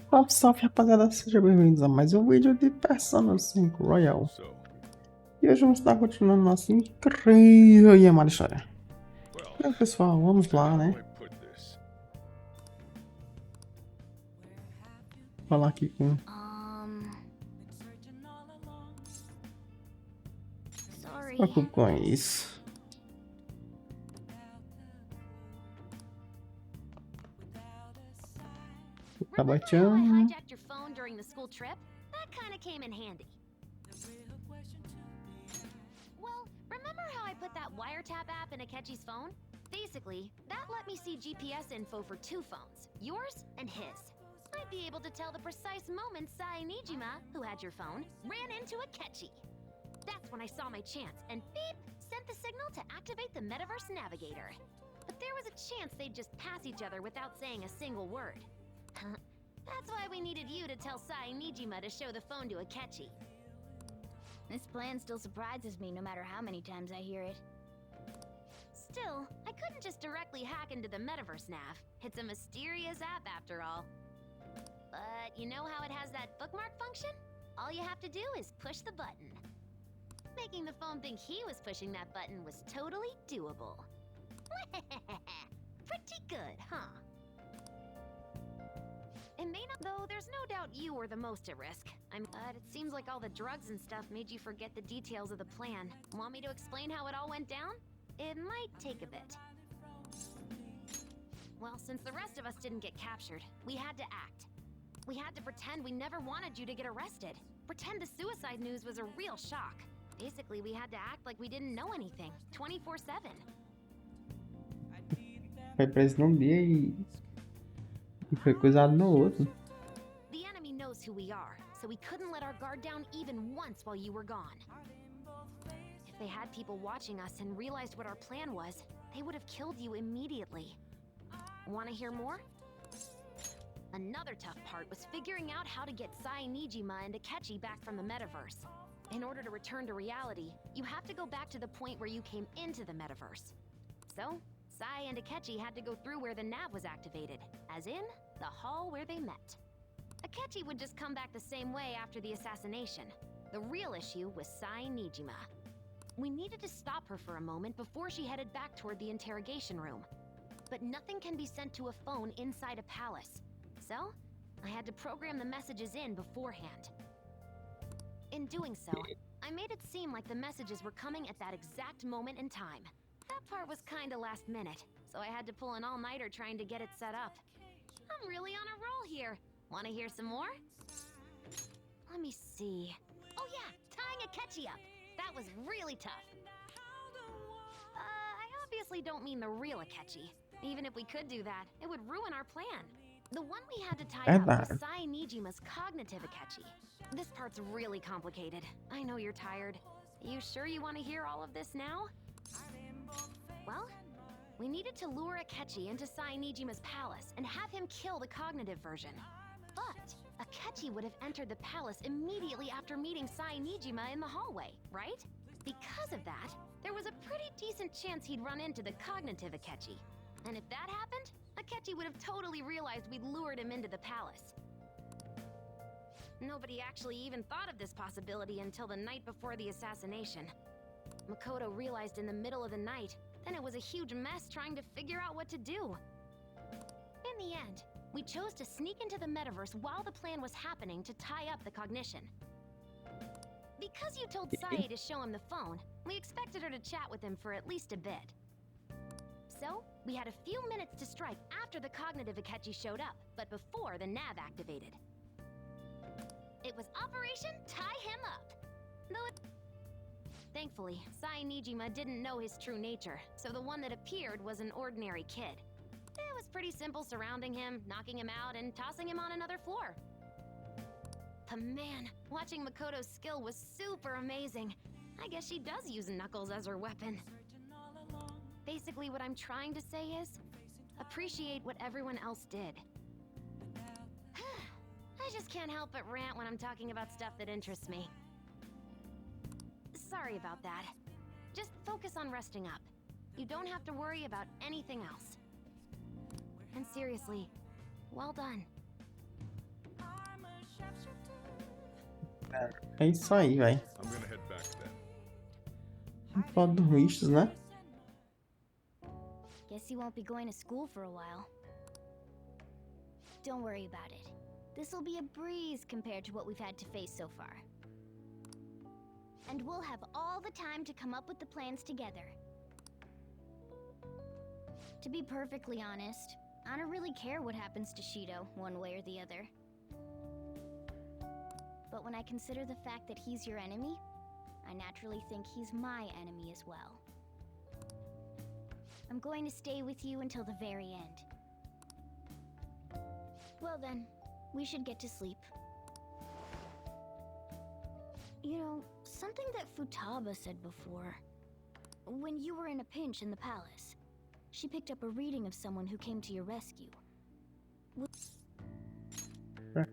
Salve, salve, rapaziada, sejam bem-vindos a mais um vídeo de Persona 5 Royal. E hoje vamos estar continuando nossa incrível e amada história. Então, pessoal, vamos lá, né? Falar aqui com... Sorry. Preocupe com isso. Remember how I hijacked your phone during the school trip? That kind of came in handy. Well, remember how I put that wiretap app in Akechi's phone? Basically, that let me see GPS info for two phones, yours and his. I'd be able to tell the precise moment Sai Nijima, who had your phone, ran into Akechi. That's when I saw my chance, and beep, sent the signal to activate the Metaverse Navigator. But there was a chance they'd just pass each other without saying a single word. That's why we needed you to tell Sai Nijima to show the phone to Akechi. This plan still surprises me no matter how many times I hear it. Still, I couldn't just directly hack into the Metaverse Nav. It's a mysterious app after all. But you know how it has that bookmark function? All you have to do is push the button. Making the phone think he was pushing that button was totally doable. Pretty good, huh? It may not, though there's no doubt you were the most at risk. But it seems like all the drugs and stuff made you forget the details of the plan. Want me to explain how it all went down? It might take a bit. Well, since the rest of us didn't get captured, we had to act. We had to pretend we never wanted you to get arrested. Pretend the suicide news was a real shock. Basically, we had to act like we didn't know anything, 24/7. Foi preso num dia e foi coisado no outro. The enemy knows who we are, so we couldn't let our guard down even once while you were gone. If they had people watching us and realized what our plan was, they would have killed you immediately. Want to hear more? Another tough part was figuring out how to get Sai Nijima and Akechi back from the metaverse. In order to return to reality, you have to go back to the point where you came into the metaverse. So, Sai and Akechi had to go through where the nav was activated, as in, the hall where they met. Akechi would just come back the same way after the assassination. The real issue was Sai Nijima. We needed to stop her for a moment before she headed back toward the interrogation room. But nothing can be sent to a phone inside a palace. So, I had to program the messages in beforehand. In doing so, I made it seem like the messages were coming at that exact moment in time. That part was kinda last minute, so I had to pull an all-nighter trying to get it set up. I'm really on a roll here. Wanna hear some more? Let me see. Oh yeah, tying Akechi up. That was really tough. I obviously don't mean the real Akechi. Even if we could do that, it would ruin our plan. The one we had to tie up was Sai Nijima's cognitive Akechi. This part's really complicated. I know you're tired. You sure you want to hear all of this now? Well, we needed to lure Akechi into Sai Nijima's palace and have him kill the cognitive version. But Akechi would have entered the palace immediately after meeting Sai Nijima in the hallway, right? Because of that, there was a pretty decent chance he'd run into the cognitive Akechi. And if that happened, Akechi would have totally realized we'd lured him into the palace. Nobody actually even thought of this possibility until the night before the assassination. Makoto realized in the middle of the night, then it was a huge mess trying to figure out what to do. In the end, we chose to sneak into the metaverse while the plan was happening to tie up the cognition. Because you told Sae to show him the phone, we expected her to chat with him for at least a bit. So, we had a few minutes to strike after the cognitive Akechi showed up, but before the nav activated. It was Operation Tie Him Up. Thankfully, Sai Nijima didn't know his true nature, so the one that appeared was an ordinary kid. It was pretty simple surrounding him, knocking him out, and tossing him on another floor. But man, watching Makoto's skill was super amazing. I guess she does use knuckles as her weapon. Basically, what I'm trying to say is, appreciate what everyone else did. I just can't help but rant when I'm talking about stuff that interests me. Sorry about that. Just focus on resting up. You don't have to worry about anything else. And seriously, well done. É isso aí, velho. I'm gonna head back then. Pode dormir, né? Guess you won't be going to school for a while. Don't worry about it. This'll be a breeze compared to what we've had to face so far. And we'll have all the time to come up with the plans together. To be perfectly honest, I don't really care what happens to Shido, one way or the other. But when I consider the fact that he's your enemy, I naturally think he's my enemy as well. I'm going to stay with you until the very end. Well then, we should get to sleep. You know, something that Futaba said before. When you were in a pinch in the palace, she picked up a reading of someone who came to your rescue.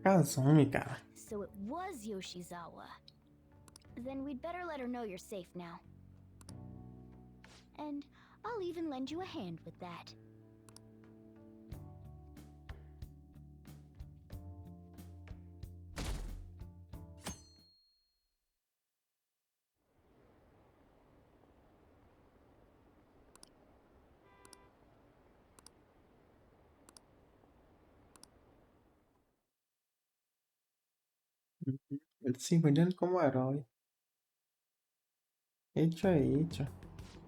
Casou-me, cara. So it was Yoshizawa. Then we'd better let her know you're safe now. And I'll even lend you a hand with that. Ele se vendendo como herói. Eita, eita.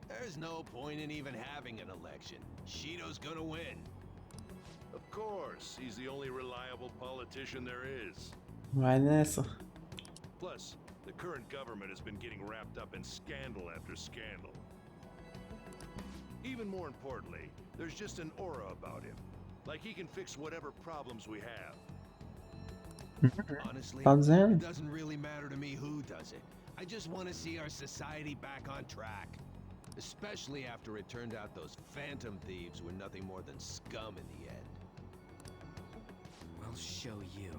There's no point in even having an election. Shido's gonna win. Of course, he's the only reliable politician there is. Vai nessa. Plus, the current government has been getting wrapped up in scandal after scandal. Even more importantly, there's just an aura about him. Like he can fix whatever problems we have. Honestly, Tá dizendo? it doesn't really matter to me who does it. I just want to see our society back on track. Especially after it turned out those Phantom Thieves were nothing more than scum in the end. We'll show you.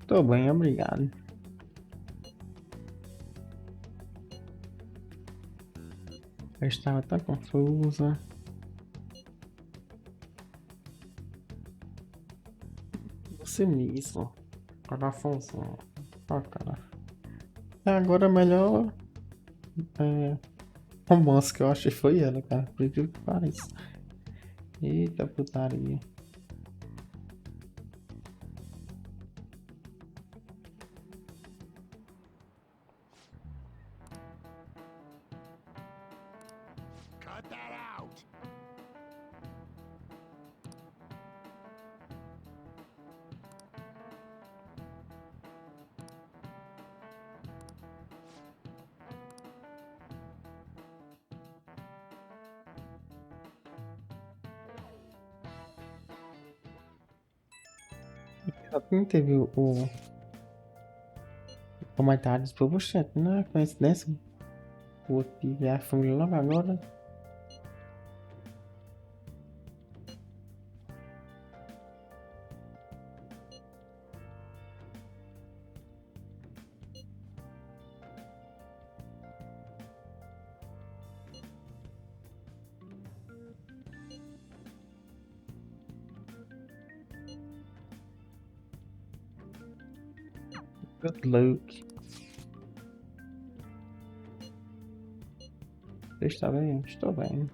Tô bem, obrigado. Eu estava tão confusa. Você mesmo. Coraçãozinho. Ó, cara. Agora a melhor romance que eu achei foi ela, cara. Por incrível que pareça. Eita putaria. Cut that out! Não teve o comentários pro chat, né? Coincidência. O outro tive a família logo agora. Good luck. Você está bem? Estou bem.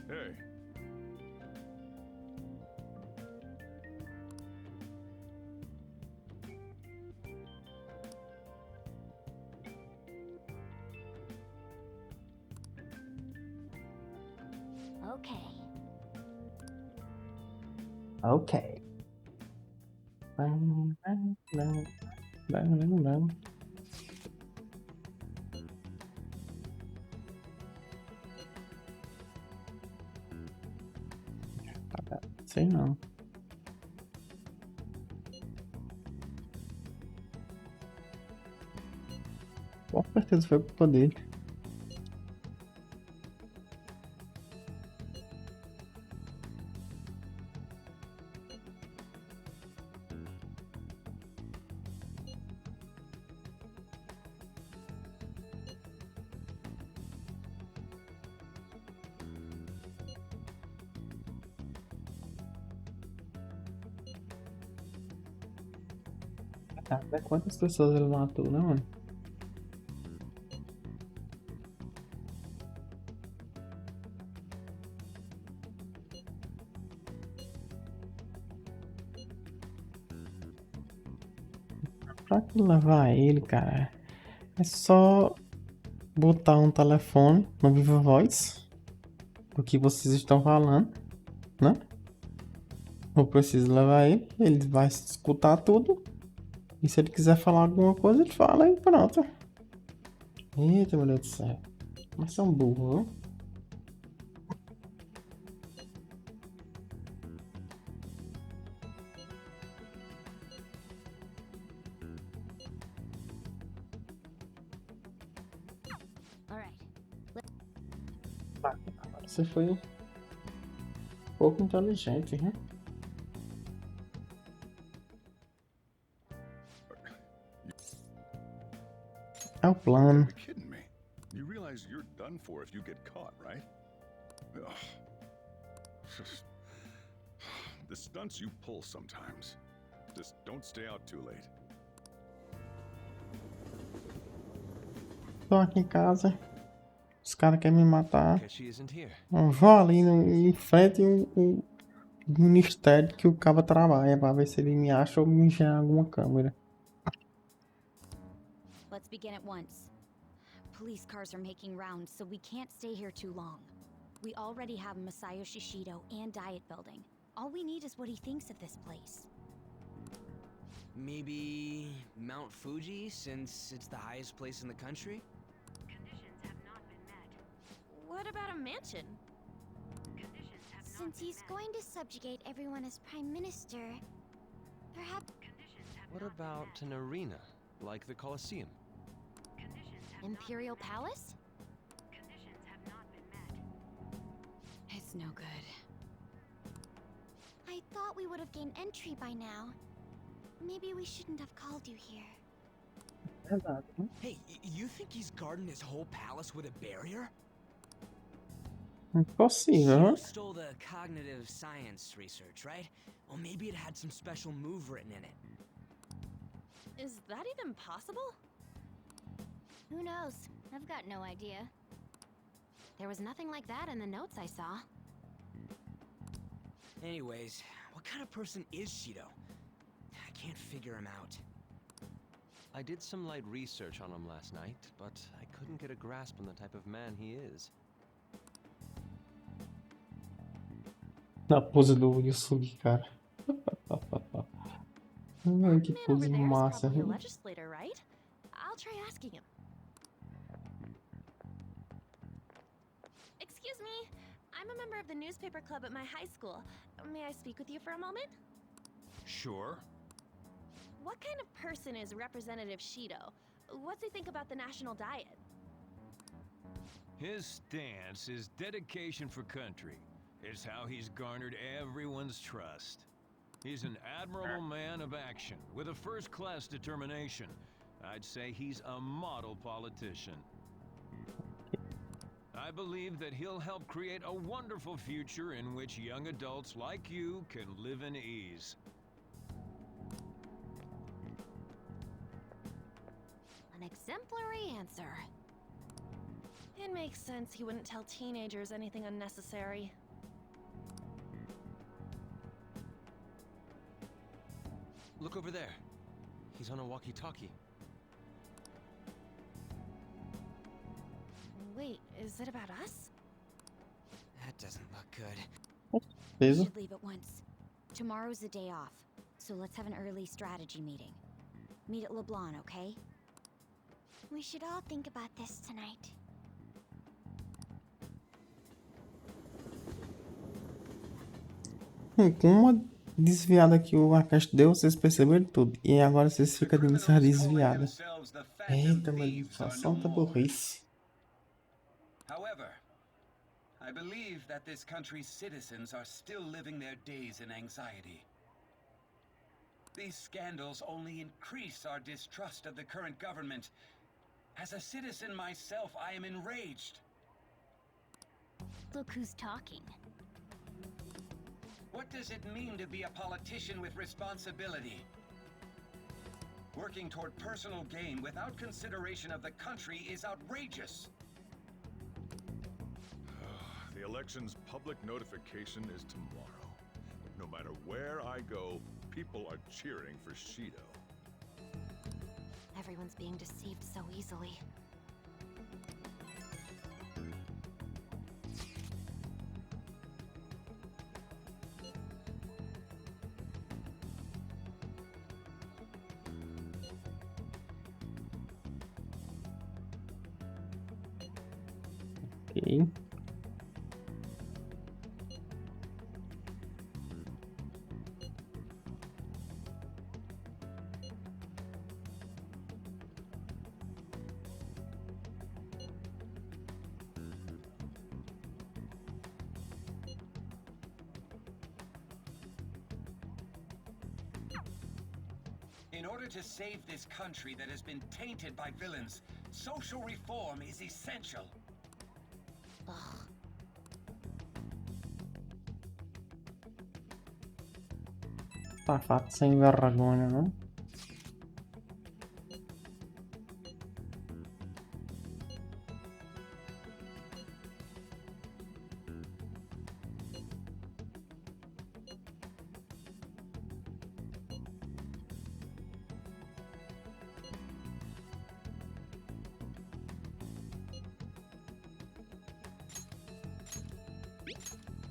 Hey, Okay. Ok. Bang, bang, bang, bang, bang, bang. Sei não. certeza foi culpa dele. Até quantas pessoas ele matou, né, mano? Pra que levar ele, cara? É só botar um telefone no Viva Voz do que vocês estão falando, né? Não preciso levar ele vai escutar tudo. E se ele quiser falar alguma coisa, ele fala e pronto. Eita, meu Deus do céu. Mas são burros, viu? All right. Agora você foi um pouco inteligente, né? É o plano. You're kidding me. You realize you're done for if you get caught, right? Ugh. The stunts you pull sometimes. Just don't stay out too late. Tô aqui em casa. Os caras querem me matar. Guess she isn't here. Eu vou ali em frente o ministério que o cabo trabalha pra ver se ele me acha ou me enxerga alguma câmera. Let's begin at once. Police cars are making rounds, so we can't stay here too long. We already have Masayoshi Shido and Diet Building. All we need is what he thinks of this place. Maybe Mount Fuji, since it's the highest place in the country? Conditions have not been met. What about a mansion? Conditions have Since he's going to subjugate everyone as prime minister, perhaps What about an arena, like the Colosseum? Imperial Palace? Conditions have not been met. It's no good. I thought we would have gained entry by now. Maybe we shouldn't have called you here. Hey, you think he's guarding his whole palace with a barrier? Impossível, You né? stole the cognitive science research, right? Well, maybe it had some special move written in it. Is that even possible? Who knows? I've got no idea. There was nothing like that in the notes I saw. Anyways, what kind of person is Shido? I can't figure him out. I did some light research on him last night, but I couldn't get a grasp on the type of man he is. Na pose do Yusugi, cara. Ai, que Man over pose there is massa. probably a Viu? legislator, right? I'll try asking him. Excuse me, I'm a member of the newspaper club at my high school. May I speak with you for a moment? Sure. What kind of person is Representative Shido? What's he think about the national diet? His stance is dedication for country. It's how he's garnered everyone's trust. He's an admirable man of action, with a first-class determination. I'd say he's a model politician. I believe that he'll help create a wonderful future in which young adults like you can live in ease. An exemplary answer. It makes sense he wouldn't tell teenagers anything unnecessary. Look over there. He's on a walkie-talkie. Wait, is it about us? That doesn't look good. We Peso. should leave at once. Tomorrow's the day off, so let's have an early strategy meeting. Meet at LeBlanc, okay? We should all think about this tonight. Com uma desviada que o Akashi deu, vocês perceberam tudo. E agora vocês ficam dando essa desviada. Eita, meu Deus, santa burrice. However, I believe that this country's citizens are still living their days in anxiety. These scandals only increase our distrust of the current government. As a citizen myself, I am enraged. Look who's talking. What does it mean to be a politician with responsibility? Working toward personal gain without consideration of the country is outrageous. The election's public notification is tomorrow. No matter where I go, people are cheering for Shido. Everyone's being deceived so easily. Ok. In order to save this country that has been tainted by villains, social reform is essential. Ugh. Safado sem vergonha, não?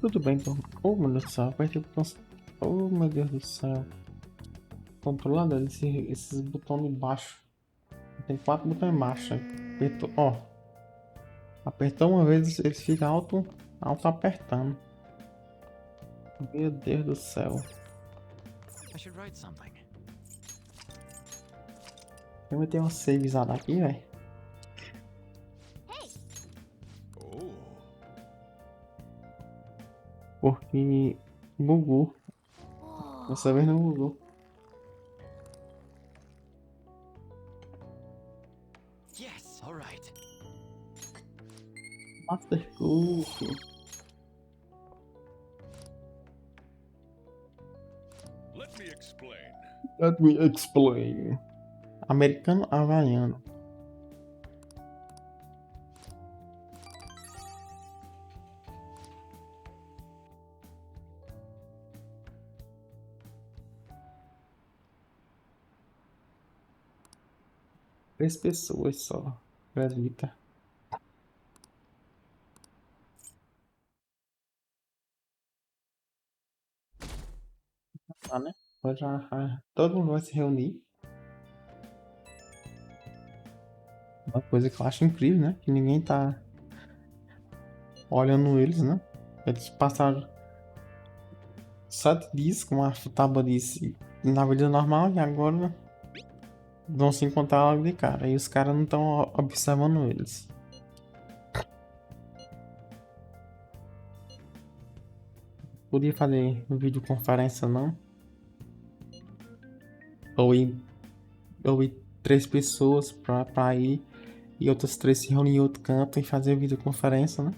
Tudo bem, então. Oh, meu Deus do céu, apertei o botão. Oh, meu Deus do céu. Controlador, esses botões de baixo. Tem 4 botões embaixo. Apertou, ó. Apertou uma vez, ele fica auto apertando. Meu Deus do céu. I should write something. Eu vou ter uma savezada aqui, velho. Oh, Porque bugou. Whoa. Dessa vez não bugou. Yes, all right. Master Cook. let me explain. Let me explain. Americano havaiano. Três pessoas só. Acredita. Tá, né? Agora todo mundo vai se reunir. Uma coisa que eu acho incrível, né? Que ninguém tá olhando eles, né? Eles passaram 7 dias, como a Futaba disse, na vida normal e agora vão se encontrar logo de cara. E os caras não estão observando eles. Podia fazer videoconferência, não? Ou ir 3 pessoas pra ir e outras 3 se reunir em outro canto e fazer videoconferência, né?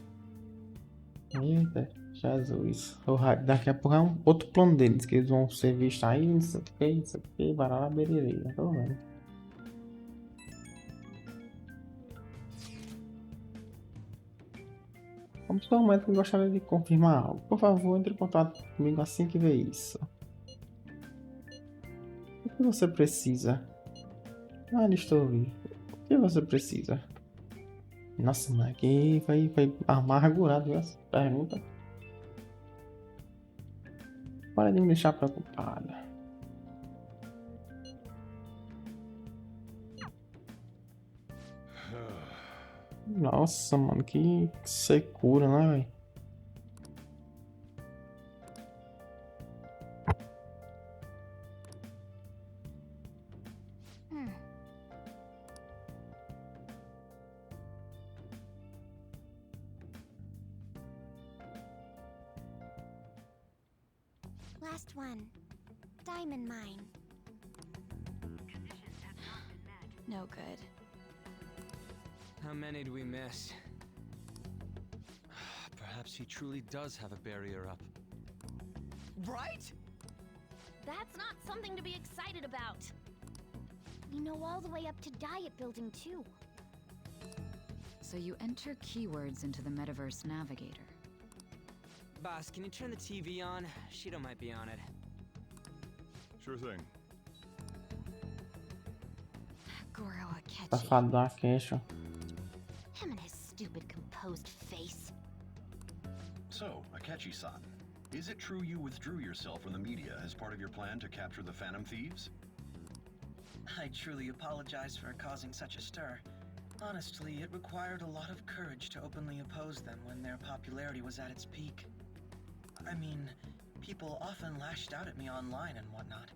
Eita, Jesus. Daqui a pouco é um outro plano deles, que eles vão ser vistos aí, não sei o que, barará, beleza, tô vendo. Como seu momento, eu gostaria de confirmar algo. Por favor, entre em contato comigo assim que ver isso. O que você precisa? Ah, estou vivo. O que você precisa? Nossa, mas aqui vai amargurado essa pergunta. Para de me deixar preocupada. Nossa, mano, que secura, né, velho? Last one. Diamond mine. No good. How many do we miss? Perhaps he truly does have a barrier up. Right? That's not something to be excited about. We know all the way up to Diet Building, too. So you enter keywords into the Metaverse Navigator. Boss, can you turn the TV on? Shido might be on it. Sure thing. Goro Akechi. Safado da queixa. Him and his stupid composed face. So, Akechi-san, is it true you withdrew yourself from the media as part of your plan to capture the Phantom Thieves? I truly apologize for causing such a stir. Honestly, it required a lot of courage to openly oppose them when their popularity was at its peak. I mean, people often lashed out at me online and whatnot.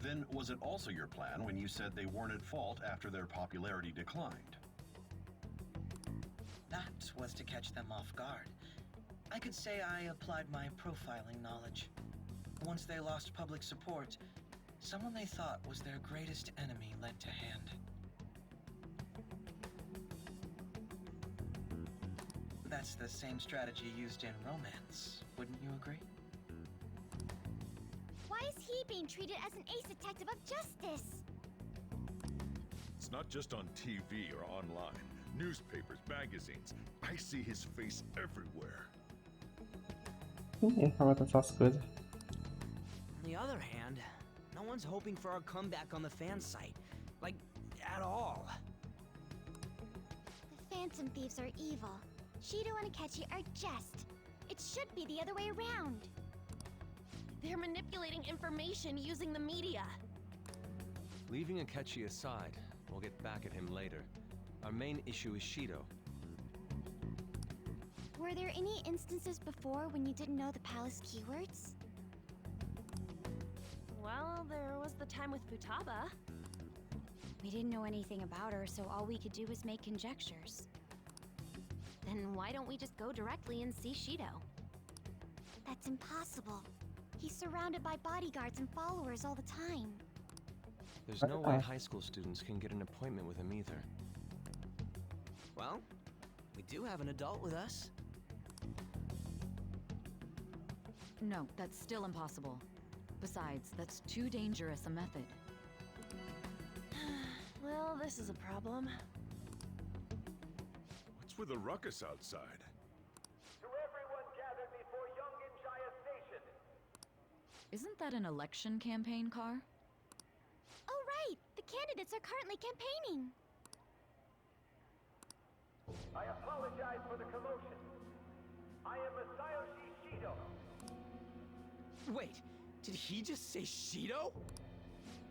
Then was it also your plan when you said they weren't at fault after their popularity declined? That was to catch them off guard. I could say I applied my profiling knowledge. Once they lost public support, someone they thought was their greatest enemy lent a hand. That's the same strategy used in romance, wouldn't you agree? Why is he being treated as an ace detective of justice? It's not just on TV or online. Newspapers, magazines. I see his face everywhere. Ninguém fala dessas coisas. On the other hand, no one's hoping for our comeback on the fan site. Like, at all. The Phantom Thieves are evil. Shido and Akechi are just. It should be the other way around. They're manipulating information using the media. Leaving Akechi aside, we'll get back at him later. Our main issue is Shido. Were there any instances before when you didn't know the palace keywords? Well, there was the time with Futaba. We didn't know anything about her, so all we could do was make conjectures. Then why don't we just go directly and see Shido? That's impossible. He's surrounded by bodyguards and followers all the time. There's no way high school students can get an appointment with him either. Well, we do have an adult with us. No, that's still impossible. Besides, that's too dangerous a method. Well, this is a problem. What's with the ruckus outside? To everyone gathered before Yonginjaya Station. Isn't that an election campaign car? Oh, right! The candidates are currently campaigning. I apologize for the commotion. I am Masayoshi Shido. Wait, did he just say Shido?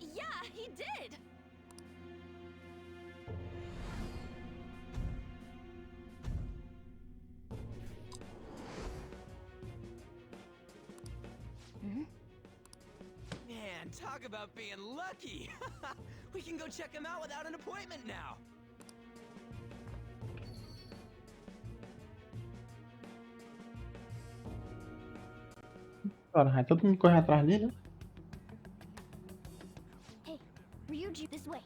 Yeah, he did! Man, talk about being lucky! We can go check him out without an appointment now! Agora, vai todo mundo correr atrás dele, né? Hey, Ryuji, this way.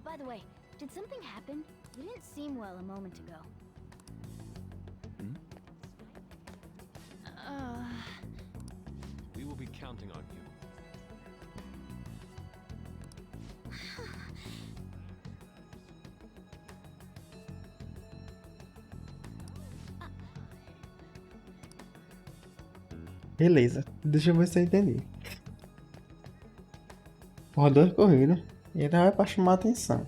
By the way, did something happen? You didn't seem well a moment ago. We will be counting on you. Beleza, deixa eu ver se eu entendi. Rodou de corrida, ele vai pra chamar atenção.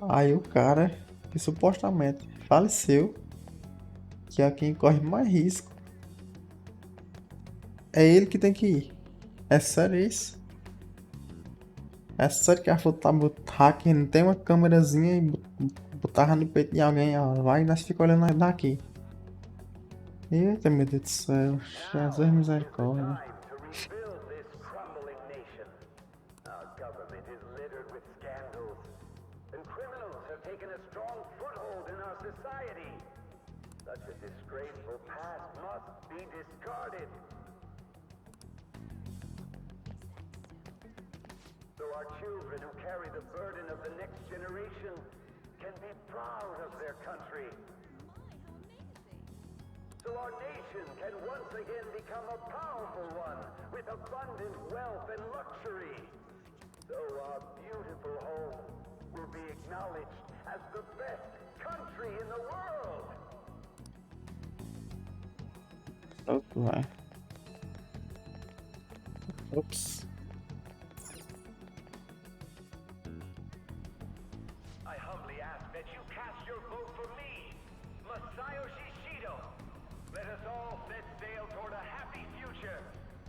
Aí o cara que supostamente faleceu, que é quem corre mais risco, é ele que tem que ir. É sério isso? É sério que a foto tá hacker, não tem uma câmerazinha e botava no peito de alguém, ó, vai e nós fica olhando daqui. Eita, meu Deus do céu, Jesus misericórdia. be discarded. So our children who carry the burden of the next generation can be proud of their country. So our nation can once again become a powerful one with abundant wealth and luxury. So our beautiful home will be acknowledged as the best country in the world. Vai. Ops. I humbly ask that you cast your vote for me, Masayoshi Shido. Let us all set sail toward a happy future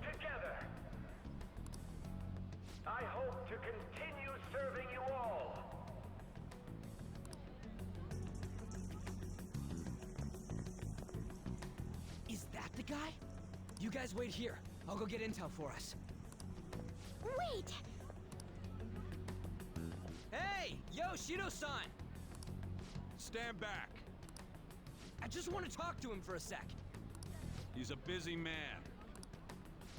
together. I hope to continue serving you all. Is that the guy? You guys wait here. I'll go get intel for us. Wait! Hey! Yo, Shido-san! Stand back. I just want to talk to him for a sec. He's a busy man.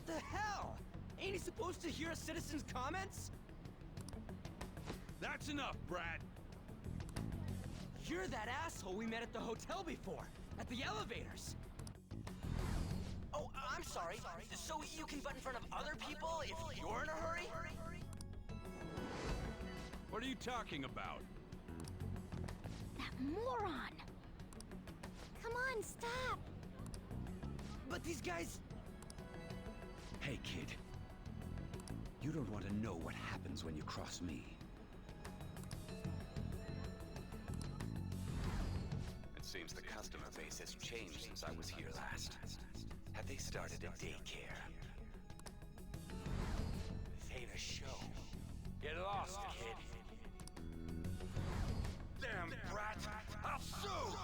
The hell? Ain't he supposed to hear a citizen's comments? That's enough, Brad. You're that asshole we met at the hotel before, at the elevators. Oh, I'm sorry. So you can butt in front of other people if you're in a hurry? What are you talking about? That moron! Come on, stop! But these guys... Hey, kid. You don't want to know what happens when you cross me. It seems the customer base has changed since I was here last. Have they started a daycare? This ain't a show. Get lost, kid. Damn brat! I'll sue!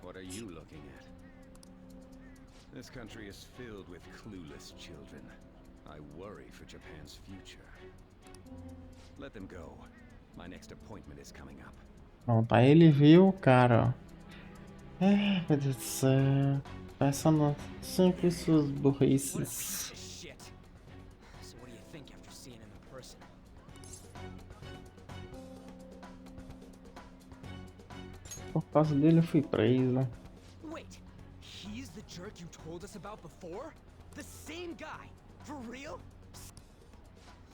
What are you looking at? This country is filled with clueless children. I worry for Japan's future. Let them go. My next appointment is coming up. Pronto, aí ele viu o cara, ó. Meu Deus do céu. Pensando sempre em suas burrices. So what do you think after seeing him in person? Por causa dele eu fui preso. Wait, he's the jerk you told us about before? The same guy? For real?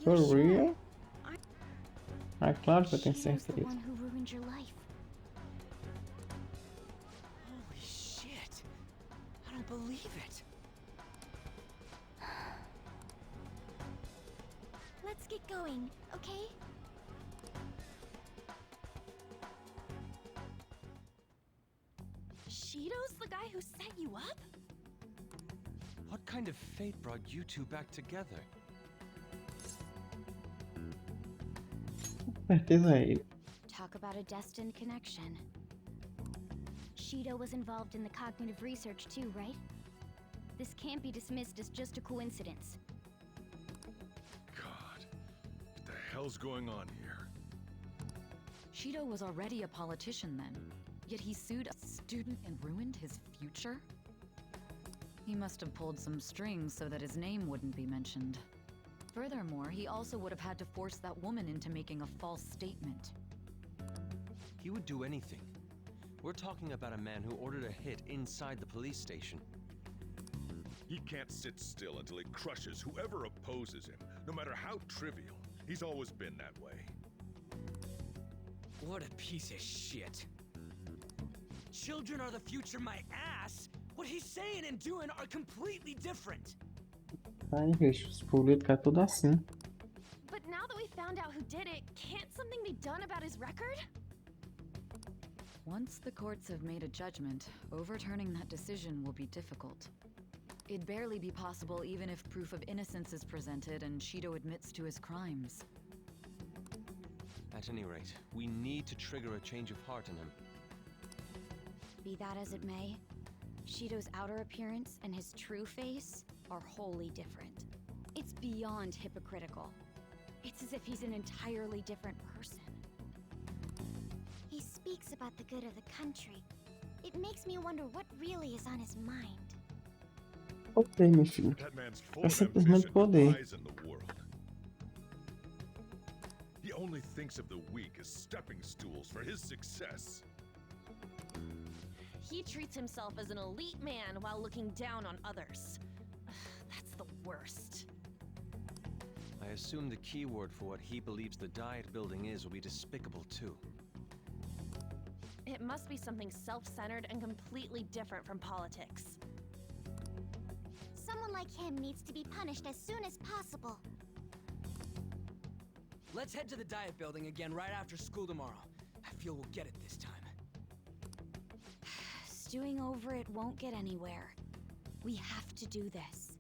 For real? Ah, claro que eu tenho certeza. The one who ruined your life. Holy shit. I don't believe it. Let's get going, okay? Shido's the guy who set you up? What kind of fate brought you two back together? Certeza é ele. Talk about a destined connection. Shido was involved in the cognitive research too, right? This can't be dismissed as just a coincidence. God, what the hell's going on here? Shido was already a politician then, yet he sued a student and ruined his future? He must have pulled some strings so that his name wouldn't be mentioned. Furthermore, he also would have had to force that woman into making a false statement. He would do anything. We're talking about a man who ordered a hit inside the police station. He can't sit still until he crushes whoever opposes him, no matter how trivial. He's always been that way. What a piece of shit. Children are the future, my ass! What he's saying and doing are completely different. Aí, bicho, os políticos é tudo assim. But now that we found out who did it, can't something be done about his record? Once the courts have made a judgment, overturning that decision will be difficult. It'd barely be possible even if proof of innocence is presented and Shido admits to his crimes. At any rate, we need to trigger a change of heart in him. Be that as it may, Shido's outer appearance and his true face are wholly different. It's beyond hypocritical. It's as if he's an entirely different person. He speaks talks about the good of the country, it makes me wonder what really is on his mind. Ok, meu filho. That man's full É of simplesmente ambition poder. and eyes in the world. He only thinks of the weak as stepping stools for his success. He treats himself as an elite man while looking down on others. That's the worst. I assume the keyword for what he believes the diet building is will be despicable too. It must be something self-centered and completely different from politics. Someone like him needs to be punished as soon as possible. Let's head to the diet building again right after school tomorrow. I feel we'll get it this time. Stewing over it won't get anywhere. We have to do this.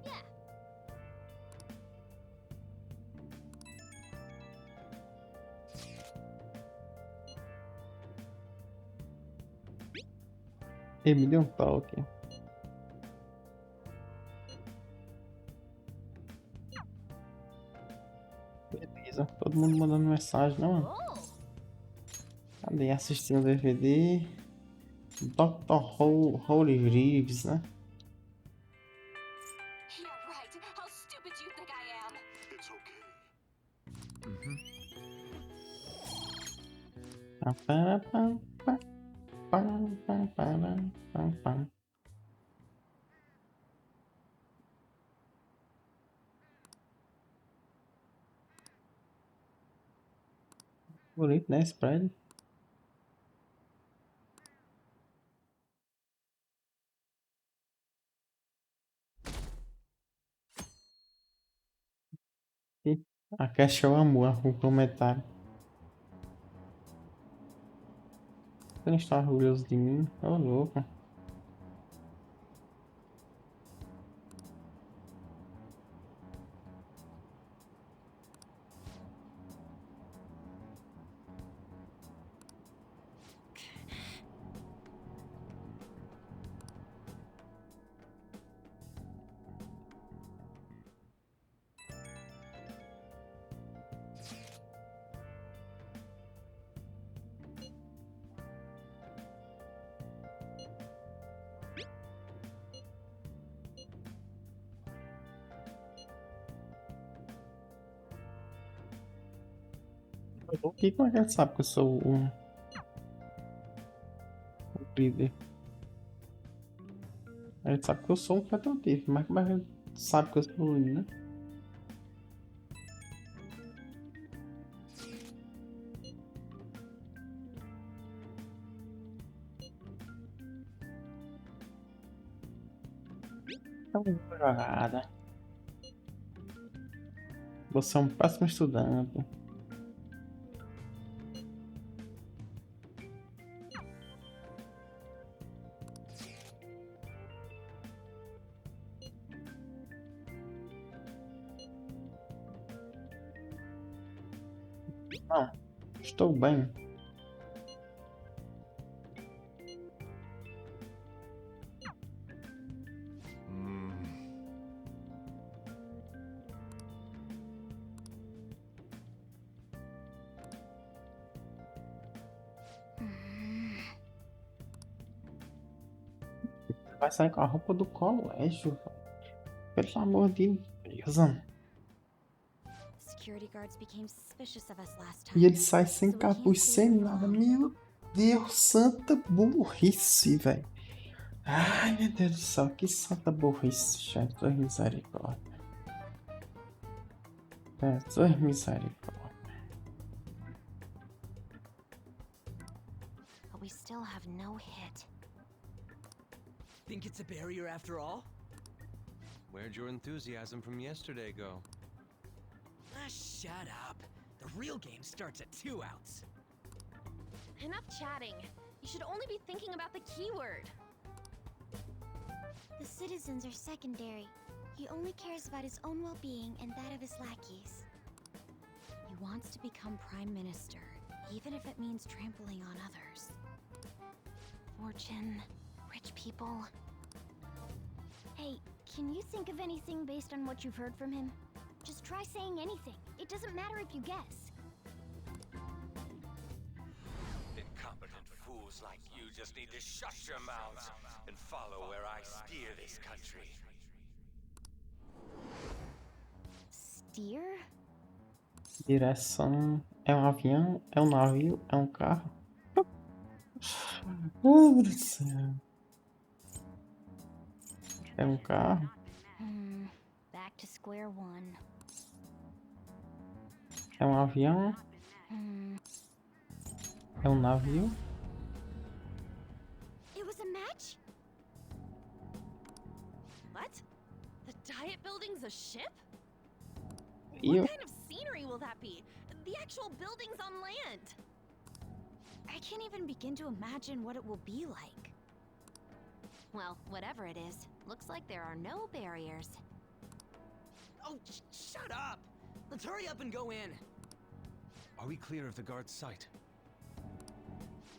Yeah. Ele me deu um toque. Beleza, todo mundo mandando mensagem, não? Cadê? Assistindo o DVD. Dr. Holy Reeves, né? You're right. How stupid do you think I am? It's okay. Bonito, né? Esse prédio. A Kesha amou o comentário. Você não está orgulhoso de mim? Ô, louco. Como é que ele sabe que eu sou o líder? Ele sabe que eu sou um Phantom Thieves, mas como é que ele sabe que eu sou o líder, né? É uma jogada. Você é um péssimo estudante. Não, estou bem. Vai sair com a roupa do colégio. Pelo amor de Deus. Security guards became suspicious of us last E time. ele sai sem so we can't capuz, stay sem here nada. long. Meu Deus, santa burrice, velho. Ai, meu Deus do céu, que santa burrice, Jesus misericórdia. Jesus misericórdia. But we still have no hit. Think it's a barrier after all? Where'd your enthusiasm from yesterday go? Ah, shut up. The real game starts at 2 outs. Enough chatting. You should only be thinking about the keyword. The citizens are secondary. He only cares about his own well-being and that of his lackeys. He wants to become prime minister, even if it means trampling on others. Fortune, rich people. Hey, can you think of anything based on what you've heard from him? Just try saying anything. It doesn't matter if you guess. Incompetent fools like you just need to shut your mouths and follow where I steer this country. Steer? Direção. É um avião? É um navio? É um carro? Oh, meu Deus do céu. É um carro? Back to square one. É um avião? É um navio? It was a match? What? The Diet Building's a ship? E What kind of scenery will that be? The actual building's on land. I can't even begin to imagine what it will be like. Well, whatever it is, looks like there are no barriers. Oh, shut up! Let's hurry up and go in. Are we clear of the guard's sight?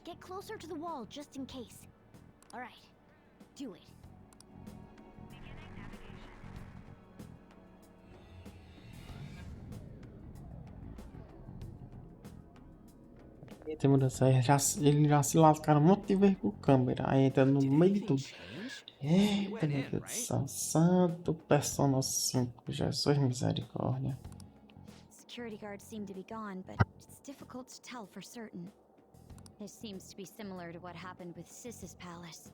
Get closer to the wall just in case. All right, do it. Eita, meu Deus do céu, ele já se lascaram um monte de vez com câmera. Aí entra no meio de tudo. Eita, meu Deus do céu. Santo Persona 5. Jesus misericórdia. Security guards seem to be gone, but it's difficult to tell for certain. This seems to be similar to what happened with Sis's palace.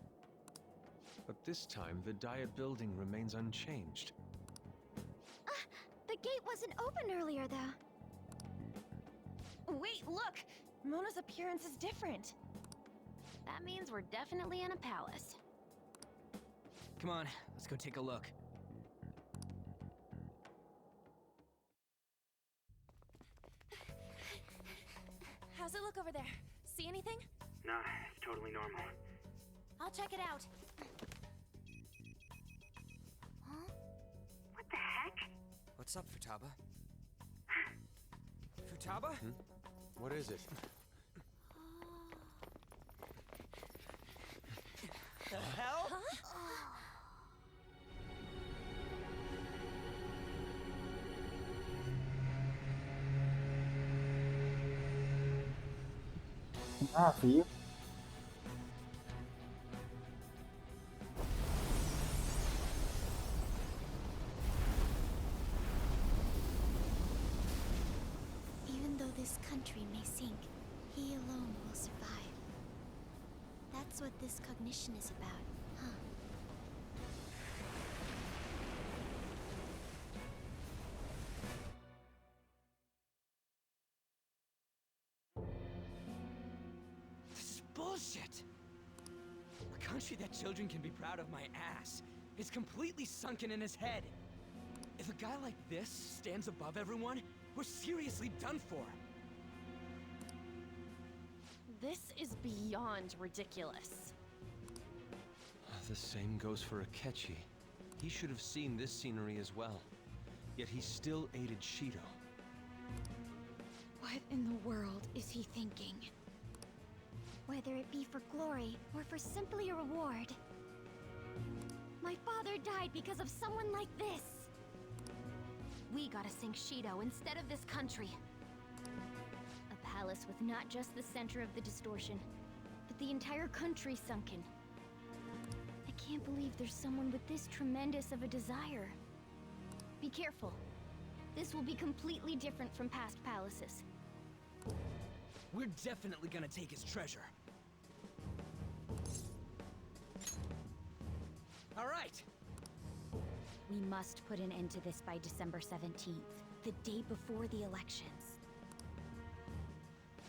But this time, the Diet building remains unchanged. The gate wasn't open earlier, though. Wait, look! Mona's appearance is different. That means we're definitely in a palace. Come on, let's go take a look. How's it look over there? See anything? Nah, it's totally normal. I'll check it out. Huh? What the heck? What's up, Futaba? Futaba? What is it? The hell? Navio. Even though this country may sink, he alone will survive. That's what this cognition is about, huh? This is bullshit! A country that children can be proud of my ass is completely sunken in his head. If a guy like this stands above everyone, we're seriously done for. This is beyond ridiculous. The same goes for Akechi. He should have seen this scenery as well. Yet he still aided Shido. What in the world is he thinking? Whether it be for glory or for simply a reward. My father died because of someone like this. We gotta sink Shido instead of this country. A palace with not just the center of the distortion, but the entire country sunken. I can't believe there's someone with this tremendous of a desire. Be careful. This will be completely different from past palaces. We're definitely gonna take his treasure. All right. We must put an end to this by December 17th, the day before the elections.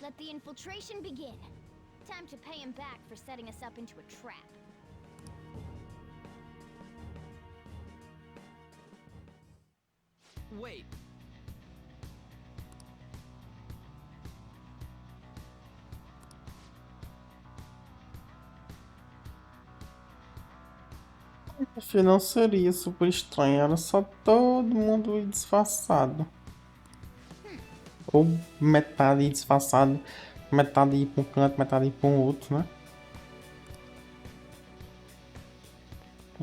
Let the infiltration begin. Time to pay him back for setting us up into a trap. Wait. Acho não seria super estranho, era só todo mundo ir disfarçado. Ou metade ir disfarçado, metade ir para um canto, metade ir para um outro, né?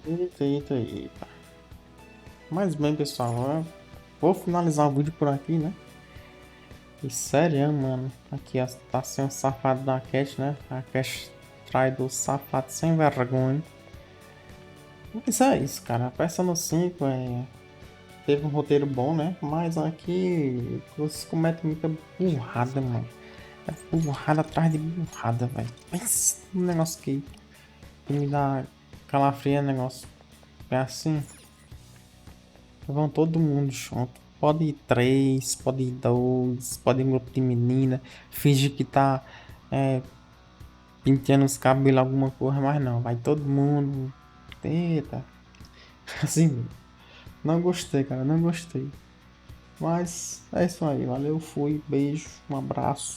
Eita, eita, eita. Mas bem, pessoal, eu vou finalizar o vídeo por aqui, né? E sério, mano. Aqui, ó, tá sendo safado da Cat, né? A Cat traidor, safado, sem vergonha. Mas é isso, cara. Persona 5 teve um roteiro bom, né? Mas aqui vocês cometem muita burrada, mano. É burrada atrás de burrada, velho. Pensa no negócio que me dá calafria, negócio. É assim. Vão todo mundo junto. Pode ir 3, pode ir 2, pode ir um grupo de menina. Finge que tá penteando os cabelos, alguma coisa, mas não. Vai todo mundo. Eita. Assim, não gostei, cara. Não gostei. Mas é isso aí. Valeu, fui. Beijo, um abraço.